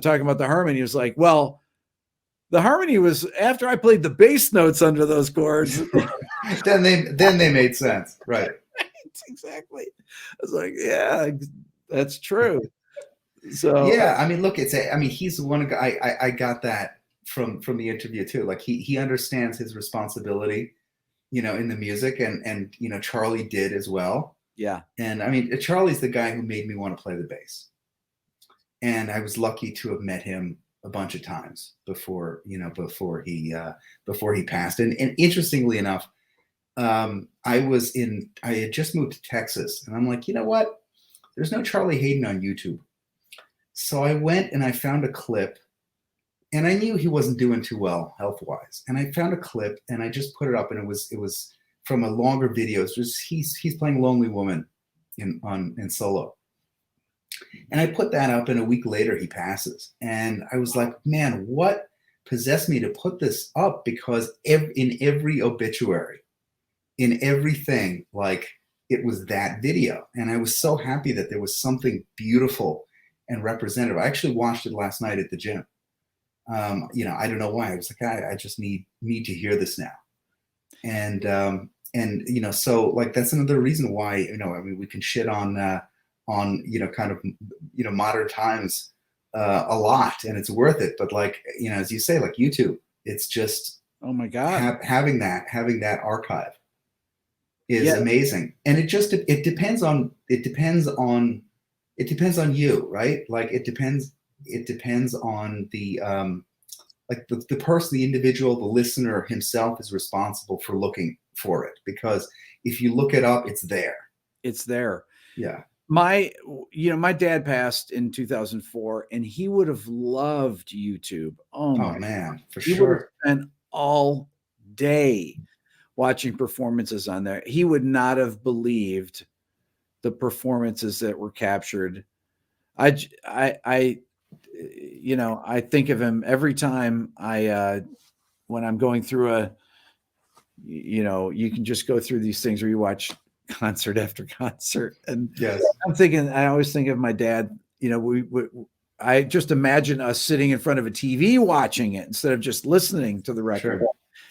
talking about the harmony. He was like, well, the harmony was after I played the bass notes under those chords. then they made sense. Right. Exactly. I was like, yeah, that's true. So yeah, look, he's the one guy I got that from the interview too. Like he understands his responsibility, in the music, and Charlie did as well. Yeah. And Charlie's the guy who made me want to play the bass. And I was lucky to have met him a bunch of times before he passed. And interestingly enough, I had just moved to Texas, and I'm like, you know what? There's no Charlie Haden on YouTube. So I went and I found a clip, and I knew he wasn't doing too well health-wise. And I found a clip, and I just put it up, and it was from a longer video. It's just he's playing Lonely Woman in solo. And I put that up, and a week later he passes. And I was like, man, what possessed me to put this up? Because in every obituary, in everything, like it was that video. And I was so happy that there was something beautiful and representative. I actually watched it last night at the gym. You know, I don't know why. I was like, I just need to hear this now. And you know, so like that's another reason why, you know, I mean, we can shit on you know, kind of, you know, modern times a lot, and it's worth it. But like, you know, as you say, like YouTube, it's just, oh my God, having that archive is amazing. And it depends on you, right? Like it depends on the like the person, the individual, the listener himself is responsible for looking for it, because if you look it up, it's there. It's there. Yeah. My dad passed in 2004, and he would have loved YouTube. Oh man, for he sure. would have spent all day watching performances on there. He would not have believed the performances that were captured. I you know, I think of him every time when I'm going through you know, you can just go through these things where you watch concert after concert. And yes, I always think of my dad, you know, I just imagine us sitting in front of a TV watching it instead of just listening to the record. Sure.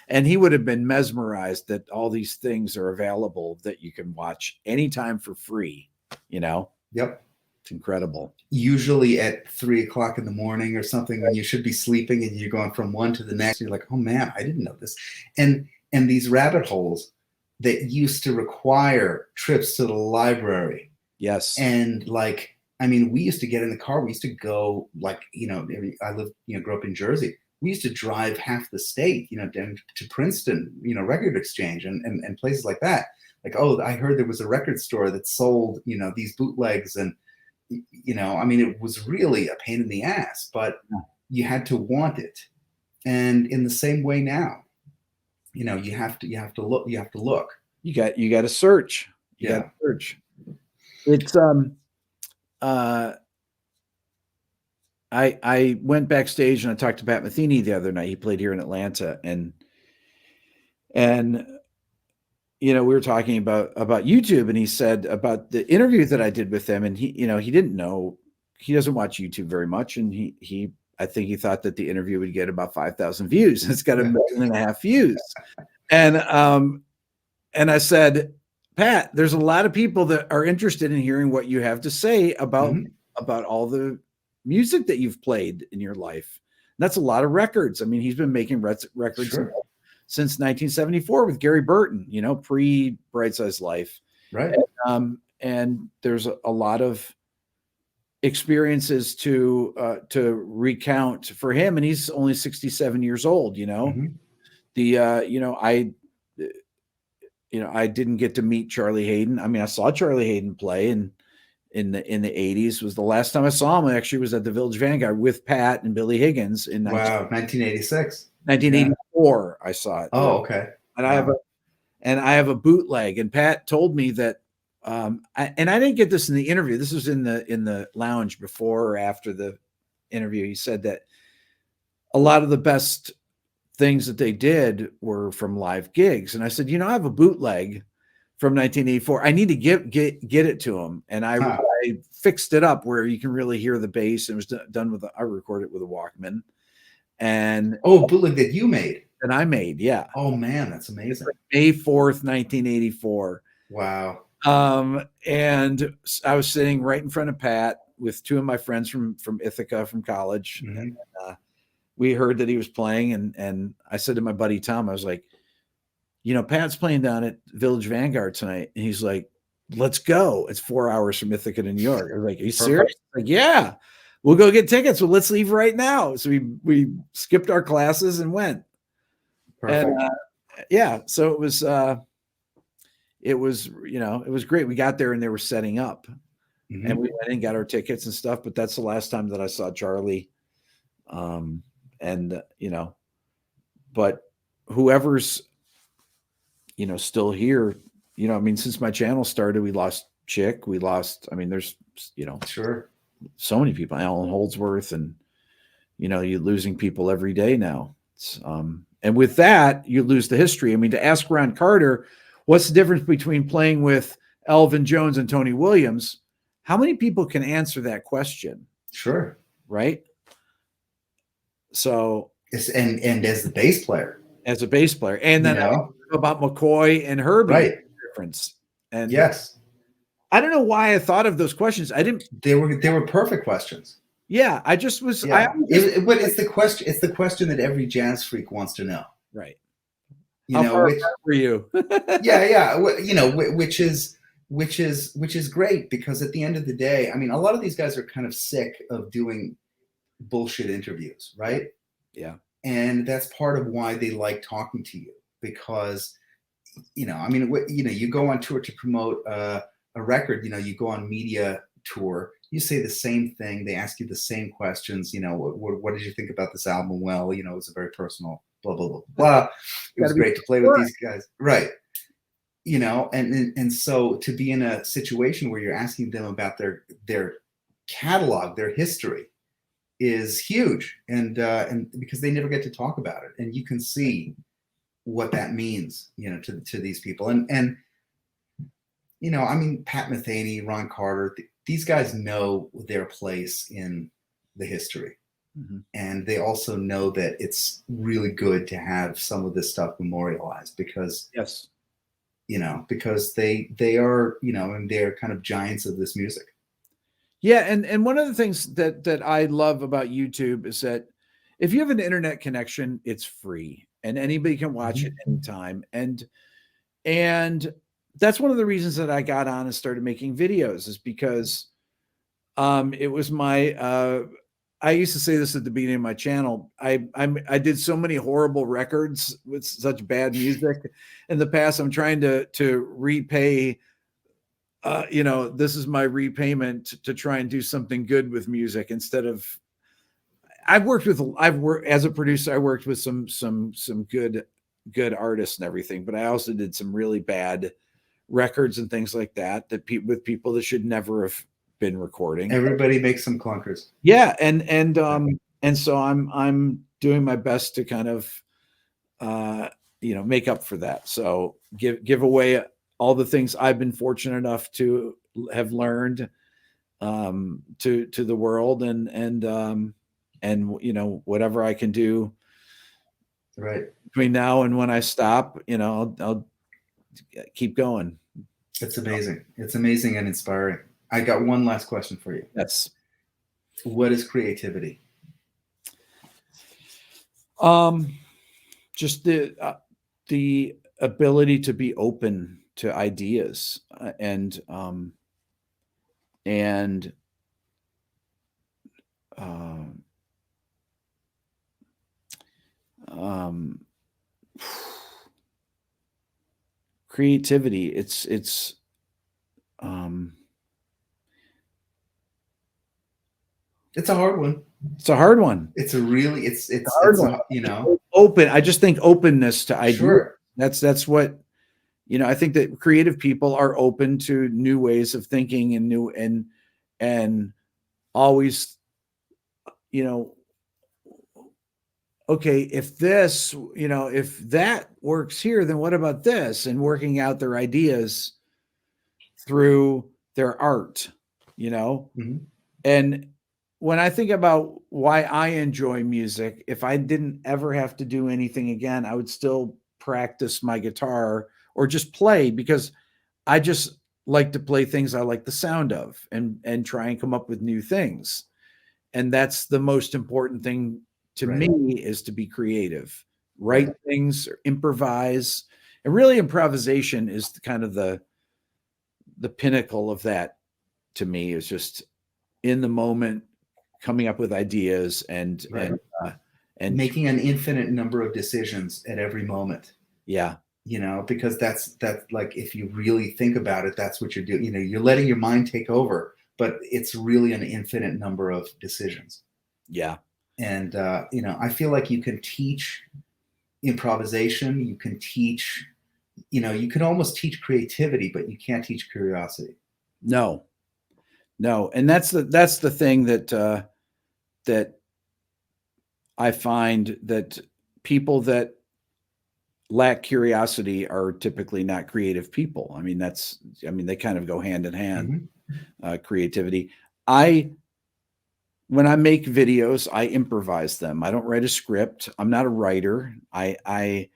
And he would have been mesmerized that all these things are available that you can watch anytime for free, you know? Yep. It's incredible. Usually at 3 o'clock in the morning or something, when you should be sleeping, and you're going from one to the next, and you're like, oh man, I didn't know this. And these rabbit holes that used to require trips to the library. Yes. And like, I mean, we used to get in the car. We used to go, like, you know, I lived, you know, grew up in Jersey. We used to drive half the state, you know, down to Princeton, you know, Record Exchange and places like that. Like, oh, I heard there was a record store that sold, you know, these bootlegs. And, you know, I mean, it was really a pain in the ass, but you had to want it. And in the same way now, you know, you have to look. You got to search. You got to search. It's I went backstage and I talked to Pat Metheny the other night. He played here in Atlanta, and you know, we were talking about YouTube, and he said about the interview that I did with him, and he, you know, he didn't know, he doesn't watch YouTube very much, and I think he thought that the interview would get about 5,000 views. It's got 1.5 million views. And I said, Pat, there's a lot of people that are interested in hearing what you have to say about all the music that you've played in your life. And that's a lot of records. I mean, he's been making records since 1974 with Gary Burton, you know, pre Brightside Life. Right. And there's a lot of experiences to recount for him, and he's only 67 years old, you know. I didn't get to meet Charlie Haden. I mean, I saw Charlie Haden play in the 80s. Was the last time I saw him. I actually was at the Village Vanguard with Pat and Billy Higgins in 1986. 1984. I saw it. Oh, okay. And I have a bootleg, and Pat told me that and I didn't get this in the interview. This was in the lounge before or after the interview. He said that a lot of the best things that they did were from live gigs. And I said, you know, I have a bootleg from 1984. I need to get it to him. And I fixed it up where you can really hear the bass. It was done with I recorded it with a Walkman. And bootleg that you made. That I made, yeah. Oh man, that's amazing. Like May 4th, 1984. Wow. And I was sitting right in front of Pat with two of my friends from Ithaca from college. Mm-hmm. And we heard that he was playing, and I said to my buddy Tom, I was like, you know, Pat's playing down at Village Vanguard tonight. And he's like, let's go. It's 4 hours from Ithaca to New York. I was like, are you serious? Like, yeah, we'll go get tickets. Well, let's leave right now. So we skipped our classes and went. Perfect. And yeah, so it was, you know, it was great. We got there and they were setting up, and we went and got our tickets and stuff. But that's the last time that I saw Charlie. You know, but whoever's, you know, still here, you know, I mean, since my channel started, we lost Chick. We lost, I mean, there's, you know, so many people, Alan Holdsworth, and, you know, you're losing people every day now. It's, and with that, you lose the history. I mean, to ask Ron Carter, what's the difference between playing with Elvin Jones and Tony Williams? How many people can answer that question? Sure. Right. So, and as the bass player, as a bass player, and then about McCoy and Herbie, right? Difference. And yes, I don't know why I thought of those questions. I didn't. They were perfect questions. Yeah, I just was. Yeah. But it's the question. It's the question that every jazz freak wants to know. Right. You know, which for you? yeah. You know, which is great, because at the end of the day, I mean, a lot of these guys are kind of sick of doing bullshit interviews, right? Yeah. And that's part of why they like talking to you, because, you know, I mean, you know, you go on tour to promote a record, you know, you go on media tour, you say the same thing. They ask you the same questions. You know, what did you think about this album? Well, you know, it was a very personal, blah, blah, blah, blah. It was great to play with these guys. Right. You know, and so to be in a situation where you're asking them about their catalog, their history, is huge. And because they never get to talk about it. And you can see what that means, you know, to these people. And you know, I mean, Pat Metheny, Ron Carter, these guys know their place in the history. Mm-hmm. And they also know that it's really good to have some of this stuff memorialized, because, yes, you know, because they are, you know, and they're kind of giants of this music. Yeah. And one of the things that I love about YouTube is that if you have an internet connection, it's free and anybody can watch it anytime. And that's one of the reasons that I got on and started making videos, is because it was my I used to say this at the beginning of my channel. I did so many horrible records with such bad music in the past. I'm trying to repay. You know, this is my repayment to try and do something good with music instead of. I've worked as a producer. I worked with some good artists and everything, but I also did some really bad records and things like that with people that should never have been recording. Everybody makes some clunkers. Yeah, and so I'm doing my best to kind of you know, make up for that. So give away all the things I've been fortunate enough to have learned to the world, and you know, whatever I can do right between now and when I stop, you know, I'll keep going. It's amazing. It's amazing and inspiring. I got one last question for you. Yes. What is creativity? Just the ability to be open to ideas, and creativity. It's a hard one. It's a hard one. It's a really, it's a hard one. You know, open. I just think openness to ideas. Sure. That's what, you know, I think that creative people are open to new ways of thinking and new and always, you know, okay, if this, you know, if that works here, then what about this? And working out their ideas through their art, you know? Mm-hmm. And when I think about why I enjoy music, if I didn't ever have to do anything again, I would still practice my guitar or just play, because I just like to play things I like the sound of and try and come up with new things. And that's the most important thing to me, is to be creative, write things, or improvise. And really improvisation is kind of the pinnacle of that to me, is just in the moment, coming up with ideas and making an infinite number of decisions at every moment. Yeah. You know, because that's like, if you really think about it, that's what you're doing. You know, you're letting your mind take over, but it's really an infinite number of decisions. Yeah. And, you know, I feel like you can teach improvisation. You can teach, you know, you can almost teach creativity, but you can't teach curiosity. No. And that's the thing that I find, that people that lack curiosity are typically not creative people. I mean, they kind of go hand in hand. Creativity. When I make videos, I improvise them. I don't write a script. I'm not a writer. I'm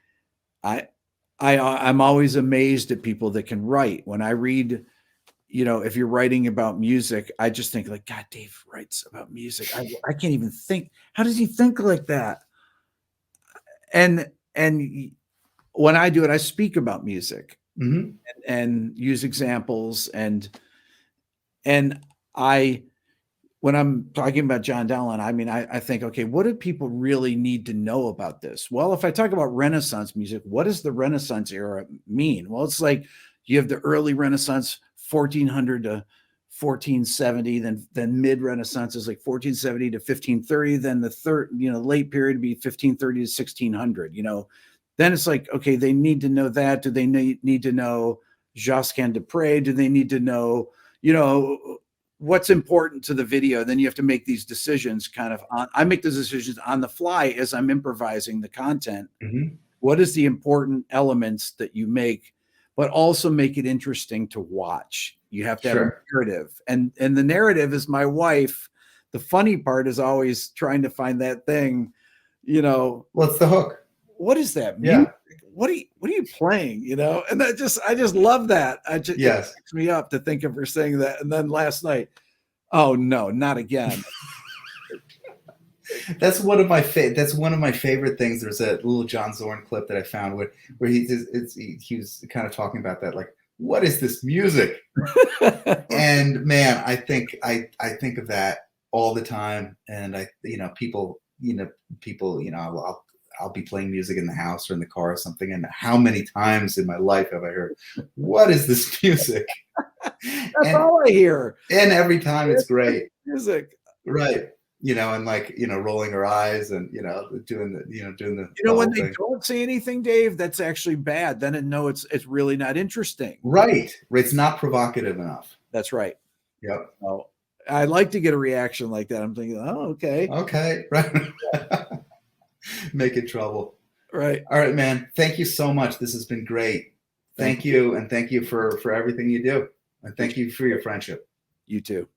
always amazed at people that can write. When I read, if you're writing about music, I just think like, God, Dave writes about music. I can't even think. How does he think like that? And when I do it, I speak about music and use examples and when I'm talking about John Dowland, I mean, I think, okay, what do people really need to know about this? Well, if I talk about Renaissance music, what does the Renaissance era mean? Well, it's like you have the early Renaissance, 1400 to 1470, then mid-Renaissance is like 1470 to 1530, then the late period would be 1530 to 1600, Then it's like, okay, they need to know that. Do they need to know Josquin Desprez? Do they need to know, what's important to the video? Then you have to make these decisions I make those decisions on the fly as I'm improvising the content. What is the important elements that you make, but also make it interesting to watch? You have to have a narrative, and the narrative is my wife. The funny part is always trying to find that thing, What's the hook? What is that? Yeah. What are you playing? And I just love that. It cracks me up to think of her saying that. And then last night, oh no, not again. That's one of my favorite things. There's a little John Zorn clip that I found where he was kind of talking about that, like, what is this music? And man, I think of that all the time. And people, I'll be playing music in the house or in the car or something. And how many times in my life have I heard, what is this music? That's all I hear. And every time it's great. Music. Right. And like, rolling her eyes and, doing the when thing. they don't say anything, Dave, that's actually bad. Then it's really not interesting. Right. It's not provocative enough. That's right. Yep. So I like to get a reaction like that. I'm thinking, oh, okay. Okay. Right. Making trouble. Right. All right, man. Thank you so much. This has been great. Thank you. And thank you for everything you do. And thank you for your friendship. You too.